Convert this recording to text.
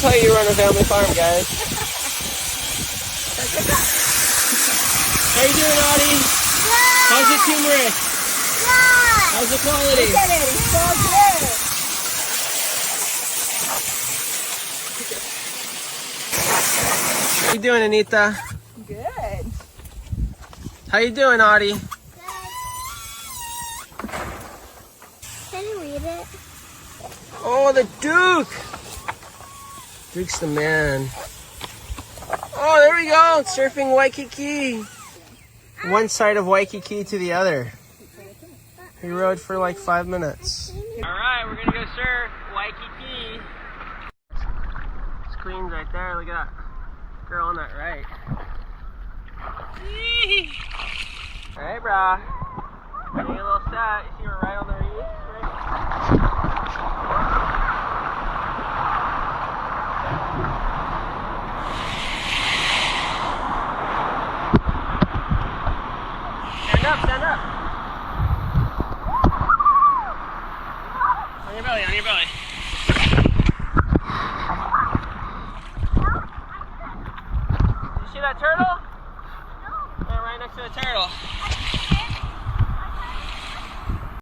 how you run a family farm, guys. How you doing, Audie? Good. How's the turmeric? Good. How's the quality? Look at it, it's so good. How you doing, Anita? Good. How you doing, Audie? Good. Can you read it? Oh, the Duke! Duke's the man. Oh, there we go, surfing Waikiki. One side of Waikiki to the other. He rode for like 5 minutes. Alright, we're gonna go surf Waikiki. There's Queen's right there, look at that girl on that right. Alright, brah. Getting a little set. You see we're right on the reef, right? Stand up, stand up. On your belly, on your belly. Did you see that turtle? No. Yeah, right next to the turtle.